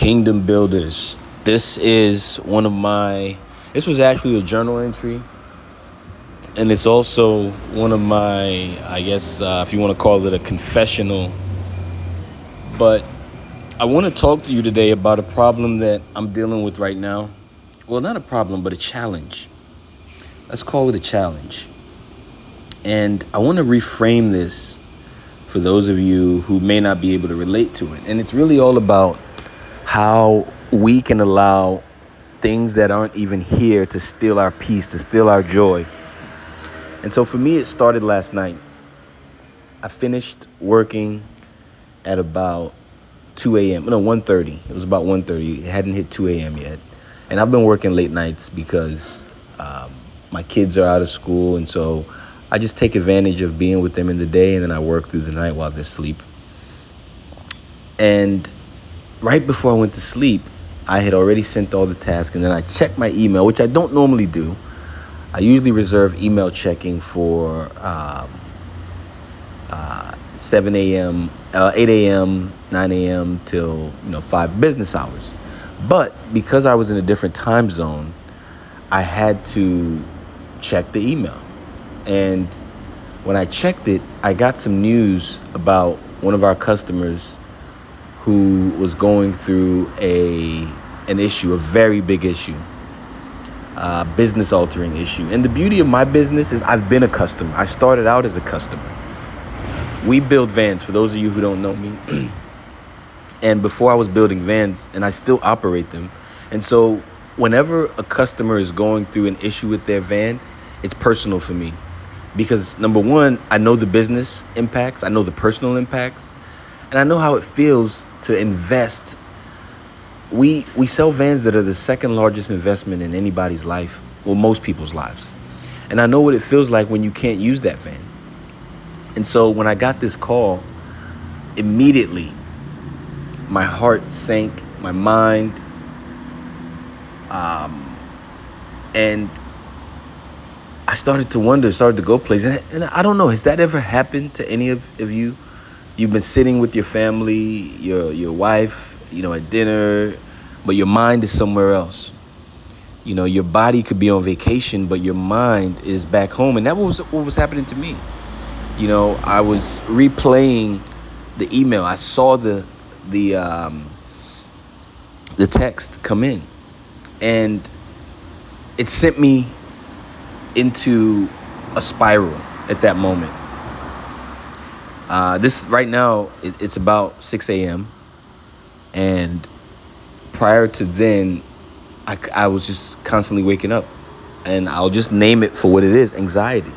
Kingdom Builders. This is this was actually a journal entry. And it's also one of my, if you want to call it a confessional. But I want to talk to you today about a problem that I'm dealing with right now. Well, not a problem, but a challenge. Let's call it a challenge. And I want to reframe this for those of you who may not be able to relate to it. And it's really all about how we can allow things that aren't even here to steal our peace, to steal our joy. And so for me, it started last night. I finished working at about 2 a.m. No, 1:30. It was about 1:30. It hadn't hit 2 a.m. yet. And I've been working late nights because my kids are out of school. And so I just take advantage of being with them in the day, and then I work through the night while they're asleep. And right before I went to sleep, I had already sent all the tasks, and then I checked my email, which I don't normally do. I usually reserve email checking for 7 a.m., 8 a.m., 9 a.m. till 5 business hours. But because I was in a different time zone, I had to check the email. And when I checked it, I got some news about one of our customers who was going through an issue, a very big issue, business altering issue. And the beauty of my business is I've been a customer. I started out as a customer. We build vans, for those of you who don't know me. And before I was building vans, and I still operate them. And so whenever a customer is going through an issue with their van, it's personal for me. Because number one, I know the business impacts, I know the personal impacts, and I know how it feels to invest. We sell vans that are the second largest investment in anybody's life, well, most people's lives. And I know what it feels like when you can't use that van. And so when I got this call, immediately my heart sank, my mind, and I started to wonder, started to go places. And I don't know, has that ever happened to any of you? You've been sitting with your family, your wife, at dinner, but your mind is somewhere else. Your body could be on vacation, but your mind is back home. And that was what was happening to me. I was replaying the email. I saw the text come in, and it sent me into a spiral at that moment. This right now, it's about 6 a.m. And prior to then, I was just constantly waking up, and I'll just name it for what it is: anxiety.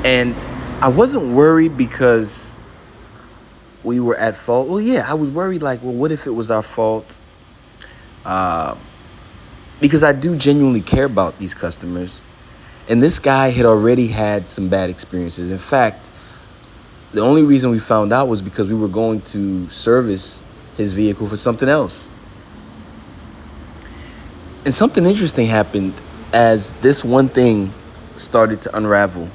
And I wasn't worried because we were at fault. Well, yeah, I was worried what if it was our fault? Because I do genuinely care about these customers. And this guy had already had some bad experiences. In fact, the only reason we found out was because we were going to service his vehicle for something else. And something interesting happened as this one thing started to unravel.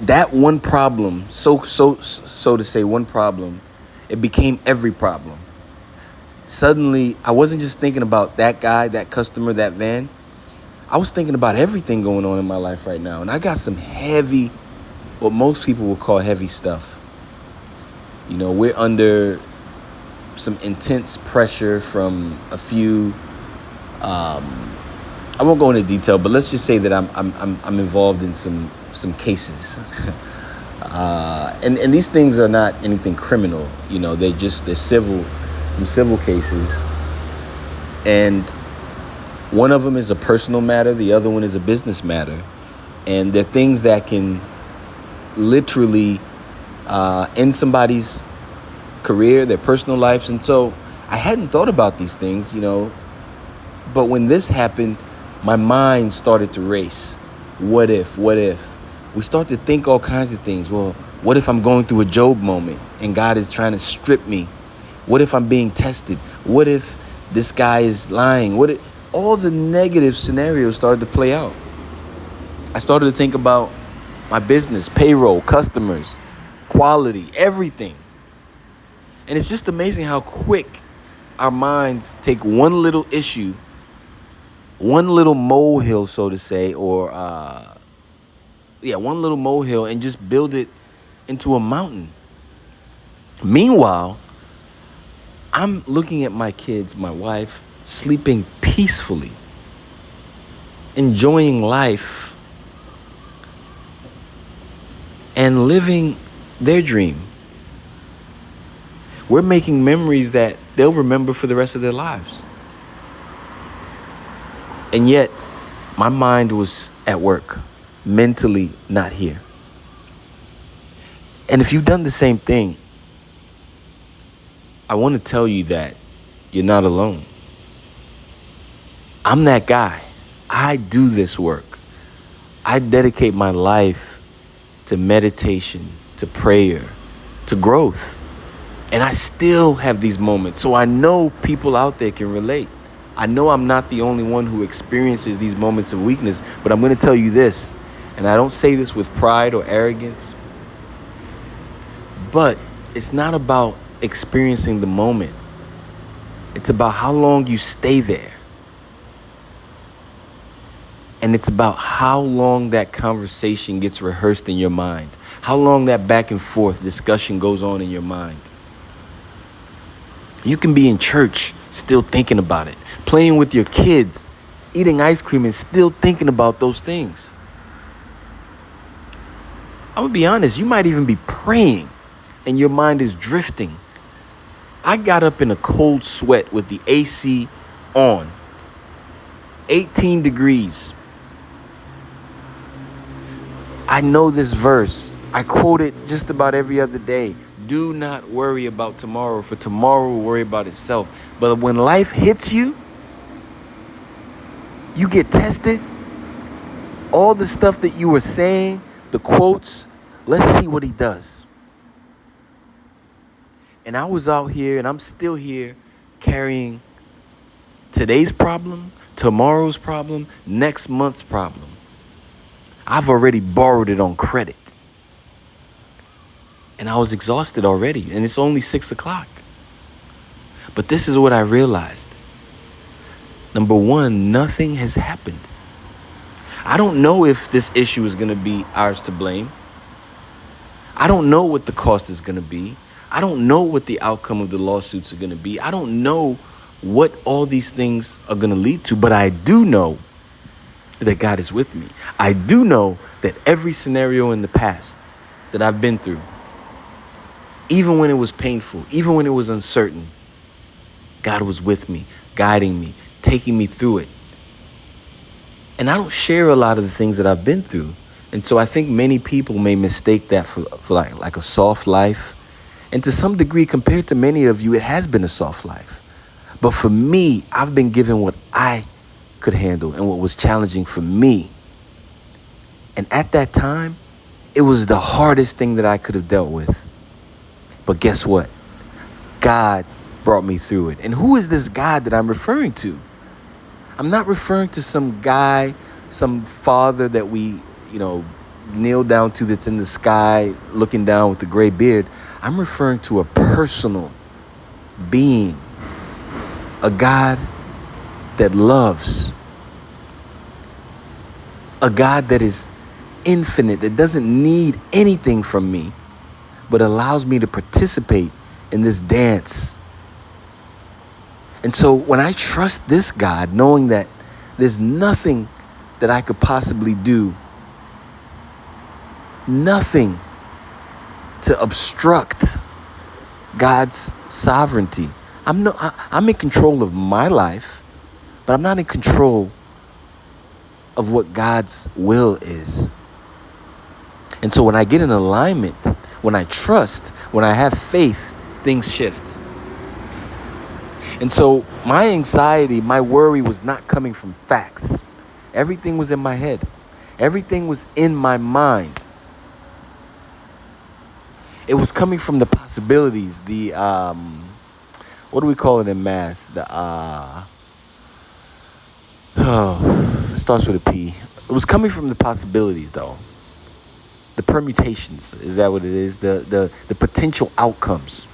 That one problem, so to say, one problem, it became every problem. Suddenly, I wasn't just thinking about that guy, that customer, that van. I was thinking about everything going on in my life right now. And I got some heavy, what most people would call heavy stuff. We're under some intense pressure from a few, I won't go into detail, but let's just say that I'm involved in some cases. And these things are not anything criminal. They're civil, some civil cases. And one of them is a personal matter. The other one is a business matter. And they're things that can literally end somebody's career, their personal lives. And so I hadn't thought about these things, but when this happened, my mind started to race. What if? We start to think all kinds of things. Well, what if I'm going through a Job moment and God is trying to strip me? What if I'm being tested? What if this guy is lying? All the negative scenarios started to play out. I started to think about My business, payroll, customers, quality, everything. And it's just amazing how quick our minds take one little issue, one little molehill, so to say, or one little molehill, and just build it into a mountain. Meanwhile, I'm looking at my kids, my wife, sleeping peacefully, enjoying life, and living their dream. We're making memories that they'll remember for the rest of their lives. And yet, my mind was at work, mentally not here. And if you've done the same thing, I want to tell you that you're not alone. I'm that guy. I do this work. I dedicate my life to meditation, to prayer, to growth. And I still have these moments. So I know people out there can relate. I know I'm not the only one who experiences these moments of weakness, but I'm going to tell you this, and I don't say this with pride or arrogance, but it's not about experiencing the moment. It's about how long you stay there. And it's about how long that conversation gets rehearsed in your mind, how long that back and forth discussion goes on in your mind. You can be in church still thinking about it, playing with your kids, eating ice cream and still thinking about those things. I'm gonna be honest, you might even be praying and your mind is drifting. I got up in a cold sweat with the AC on, 18 degrees. I know this verse. I quote it just about every other day. Do not worry about tomorrow, for tomorrow will worry about itself. But when life hits you, you get tested. All the stuff that you were saying, the quotes, let's see what he does. And I was out here and I'm still here carrying today's problem, tomorrow's problem, next month's problem. I've already borrowed it on credit. And I was exhausted already, and it's only 6 o'clock. But this is what I realized. Number one, nothing has happened. I don't know if this issue is going to be ours to blame. I don't know what the cost is going to be. I don't know what the outcome of the lawsuits are going to be. I don't know what all these things are going to lead to, but I do know that God is with me. I do know that every scenario in the past that I've been through, even when it was painful, even when it was uncertain, God was with me, guiding me, taking me through it. And I don't share a lot of the things that I've been through. And so I think many people may mistake that for like a soft life. And to some degree, compared to many of you, it has been a soft life. But for me, I've been given what I could handle and what was challenging for me. And at that time, it was the hardest thing that I could have dealt with. But guess what? God brought me through it. And who is this God that I'm referring to? I'm not referring to some guy, some father that we, kneel down to that's in the sky looking down with the gray beard. I'm referring to a personal being, a God that loves, a God that is infinite, that doesn't need anything from me, but allows me to participate in this dance. And so when I trust this God, knowing that there's nothing that I could possibly do, nothing to obstruct God's sovereignty. I'm in control of my life, but I'm not in control of what God's will is. And so when I get in alignment, when I trust, when I have faith, things shift. And so my anxiety, my worry was not coming from facts. Everything was in my head. Everything was in my mind. It was coming from the possibilities, the, what do we call it in math? It starts with a P. It was coming from the possibilities, though. the permutations. Is that what it is? The potential outcomes.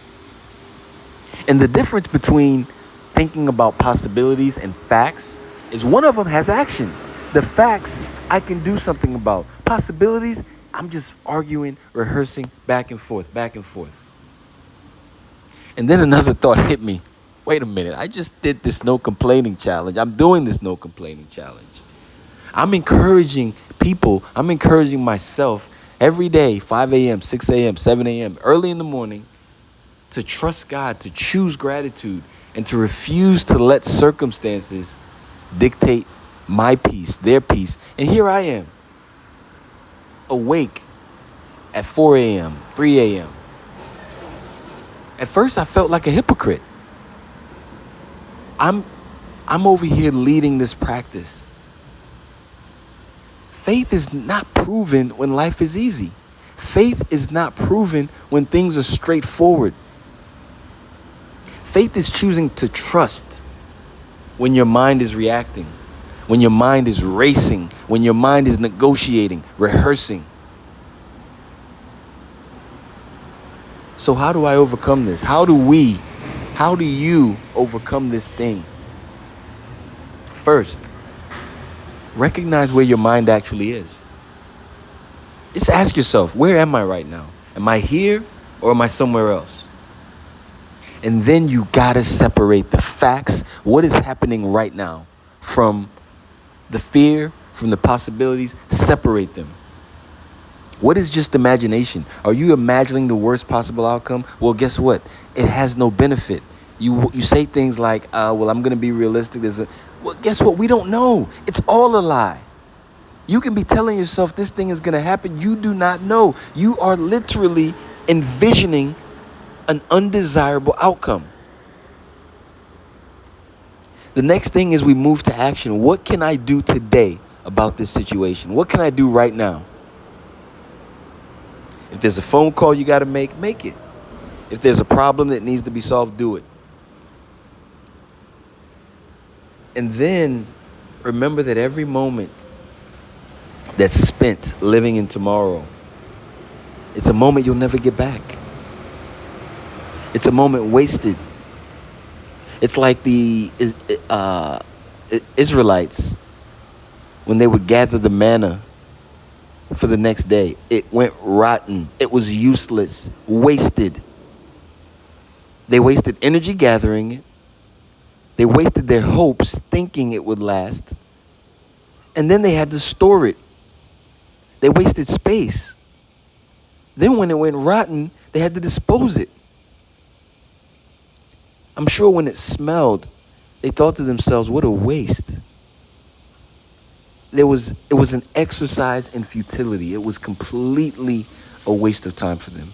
And the difference between thinking about possibilities and facts is one of them has action. The facts I can do something about. Possibilities, I'm just arguing, rehearsing back and forth, back and forth. And then another thought hit me. Wait a minute, I just did this no complaining challenge. I'm doing this no complaining challenge. I'm encouraging people, I'm encouraging myself every day, 5 a.m., 6 a.m., 7 a.m., early in the morning, to trust God, to choose gratitude, and to refuse to let circumstances dictate my peace, their peace. And here I am, awake at 4 a.m., 3 a.m. At first, I felt like a hypocrite. I'm over here leading this practice. Faith is not proven when life is easy. Faith is not proven when things are straightforward. Faith is choosing to trust when your mind is reacting, when your mind is racing, when your mind is negotiating, rehearsing. So how do I overcome this? How do you overcome this thing? First, recognize where your mind actually is. Just ask yourself, where am I right now? Am I here or am I somewhere else? And then you gotta separate the facts, what is happening right now, from the fear, from the possibilities. Separate them. What is just imagination? Are you imagining the worst possible outcome? Well, guess what? It has no benefit. You say things like, well, I'm gonna be realistic. Well, guess what? We don't know. It's all a lie. You can be telling yourself this thing is gonna happen. You do not know. You are literally envisioning an undesirable outcome. The next thing is we move to action. What can I do today about this situation? What can I do right now? If there's a phone call you got to make it. If there's a problem that needs to be solved, do it. And then remember that every moment that's spent living in tomorrow, it's a moment you'll never get back. It's a moment wasted. It's like the Israelites when they would gather the manna for the next day. It went rotten. It was useless, wasted. They wasted energy gathering it. They wasted their hopes thinking it would last. And then they had to store it. They wasted space. Then when it went rotten, they had to dispose it. I'm sure when it smelled, they thought to themselves, what a waste. It was an exercise in futility. It was completely a waste of time for them.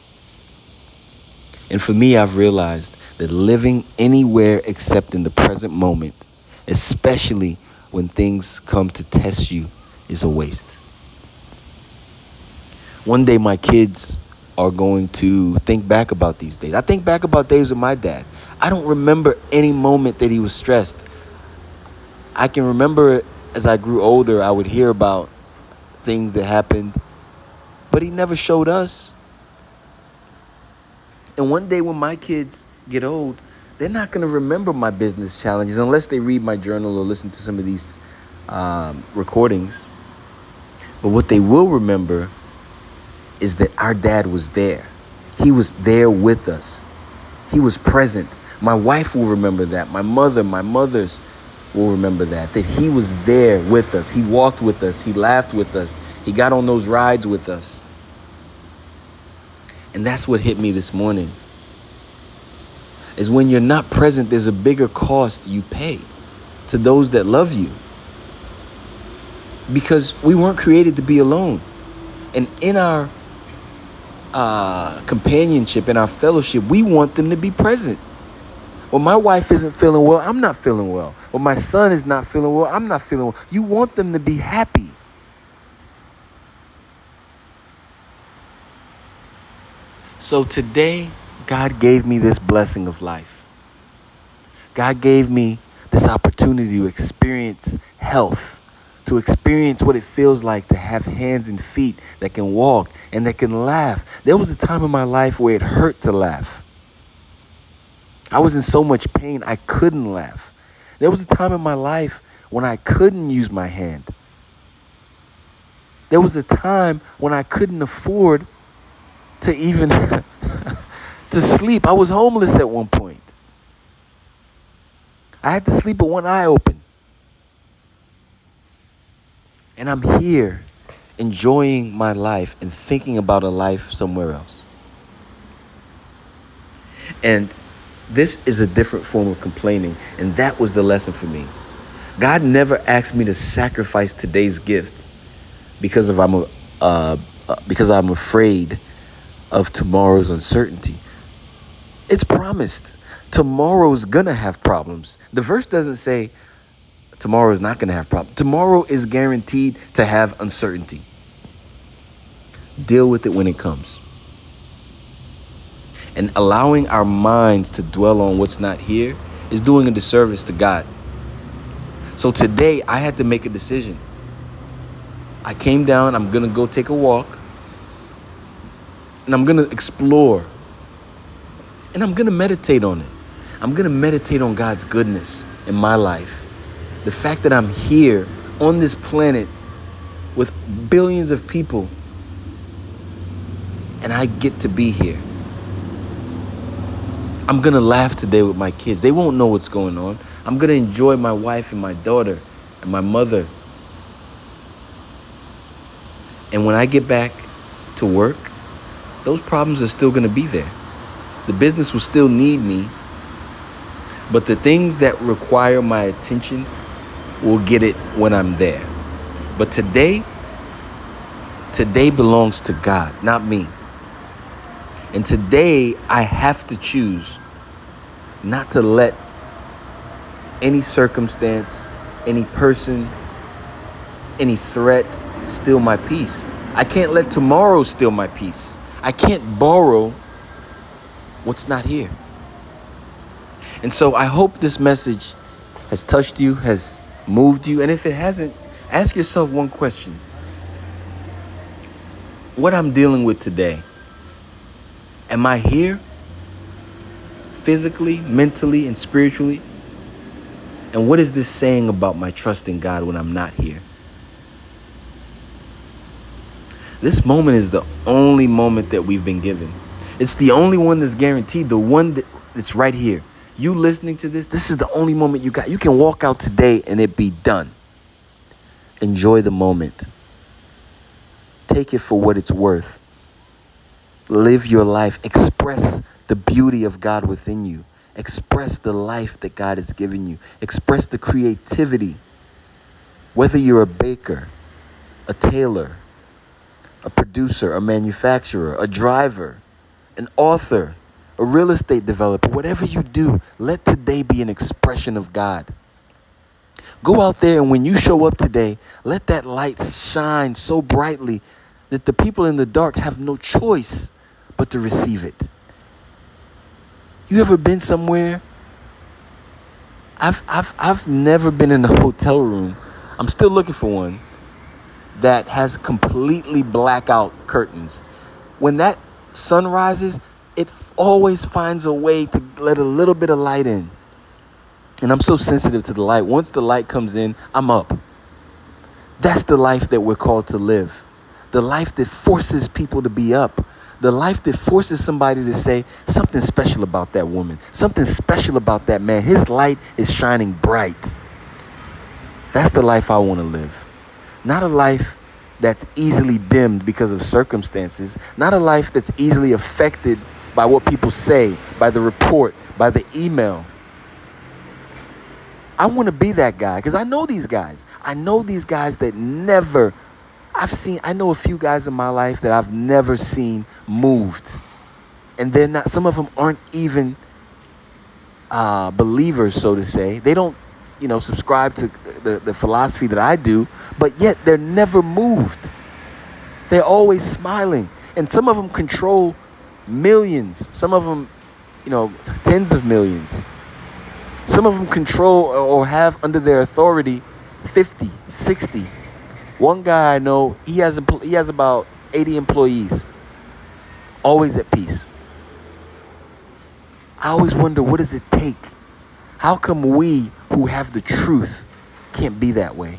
And for me, I've realized that living anywhere except in the present moment, especially when things come to test you, is a waste. One day my kids are going to think back about these days. I think back about days with my dad. I don't remember any moment that he was stressed. I can remember as I grew older, I would hear about things that happened, but he never showed us. And one day when my kids get old, they're not going to remember my business challenges unless they read my journal or listen to some of these recordings. But what they will remember is that our dad was there. He was there with us. He was present. My wife will remember that. My mothers will remember that he was there with us. He walked with us. He laughed with us. He got on those rides with us. And that's what hit me this morning. Is when you're not present, there's a bigger cost you pay to those that love you. Because we weren't created to be alone. And in our companionship, in our fellowship, we want them to be present. When my wife isn't feeling well, I'm not feeling well. When my son is not feeling well, I'm not feeling well. You want them to be happy. So today, God gave me this blessing of life. God gave me this opportunity to experience health, to experience what it feels like to have hands and feet that can walk and that can laugh. There was a time in my life where it hurt to laugh. I was in so much pain, I couldn't laugh. There was a time in my life when I couldn't use my hand. There was a time when I couldn't afford to even to sleep. I was homeless at one point. I had to sleep with one eye open. And I'm here enjoying my life and thinking about a life somewhere else. And this is a different form of complaining. And that was the lesson for me. God never asked me to sacrifice today's gift because I'm afraid of tomorrow's uncertainty. It's promised. Tomorrow's gonna have problems. The verse doesn't say tomorrow is not gonna have problems. Tomorrow is guaranteed to have uncertainty. Deal with it when it comes. And allowing our minds to dwell on what's not here is doing a disservice to God. So today I had to make a decision. I came down, I'm gonna go take a walk, and I'm gonna explore, and I'm gonna meditate on it. I'm gonna meditate on God's goodness in my life. The fact that I'm here on this planet with billions of people, and I get to be here. I'm gonna laugh today with my kids. They won't know what's going on. I'm gonna enjoy my wife and my daughter and my mother. And when I get back to work, those problems are still gonna be there. The business will still need me, but the things that require my attention will get it when I'm there. But today belongs to God, not me. And today I have to choose not to let any circumstance, any person, any threat steal my peace. I can't let tomorrow steal my peace. I can't borrow what's not here. And so I hope this message has touched you, has moved you. And if it hasn't, ask yourself one question. What I'm dealing with today, am I here? Physically, mentally, and spiritually? And what is this saying about my trust in God when I'm not here? This moment is the only moment that we've been given. It's the only one that's guaranteed, the one that's right here. You listening to this, this is the only moment you got. You can walk out today and it be done. Enjoy the moment. Take it for what it's worth. Live your life. Express the beauty of God within you. Express the life that God has given you. Express the creativity. Whether you're a baker, a tailor, a producer, a manufacturer, a driver, an author, a real estate developer, whatever you do, let today be an expression of God. Go out there, and when you show up today, let that light shine so brightly that the people in the dark have no choice but to receive it. You ever been somewhere? I've never been in a hotel room. I'm still looking for one that has completely blackout curtains. When that sun rises, it always finds a way to let a little bit of light in. And I'm so sensitive to the light. Once the light comes in, I'm up. That's the life that we're called to live. The life that forces people to be up. The life that forces somebody to say something special about that woman. Something special about that man. His light is shining bright. That's the life I want to live. Not a life that's easily dimmed because of circumstances. Not a life that's easily affected by what people say, by the report, by the email. I want to be that guy because I know these guys. I know these guys that never... I know a few guys in my life that I've never seen moved. And they're not, some of them aren't even believers, so to say. They don't, subscribe to the philosophy that I do, but yet they're never moved. They're always smiling. And some of them control millions. Some of them, tens of millions. Some of them control or have under their authority 50, 60, One guy I know, he has about 80 employees, always at peace. I always wonder, what does it take? How come we who have the truth can't be that way?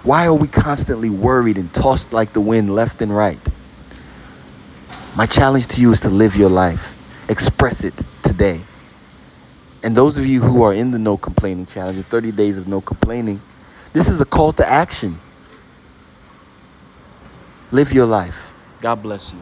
Why are we constantly worried and tossed like the wind left and right? My challenge to you is to live your life. Express it today. And those of you who are in the no complaining challenge, the 30 days of no complaining, this is a call to action. Live your life. God bless you.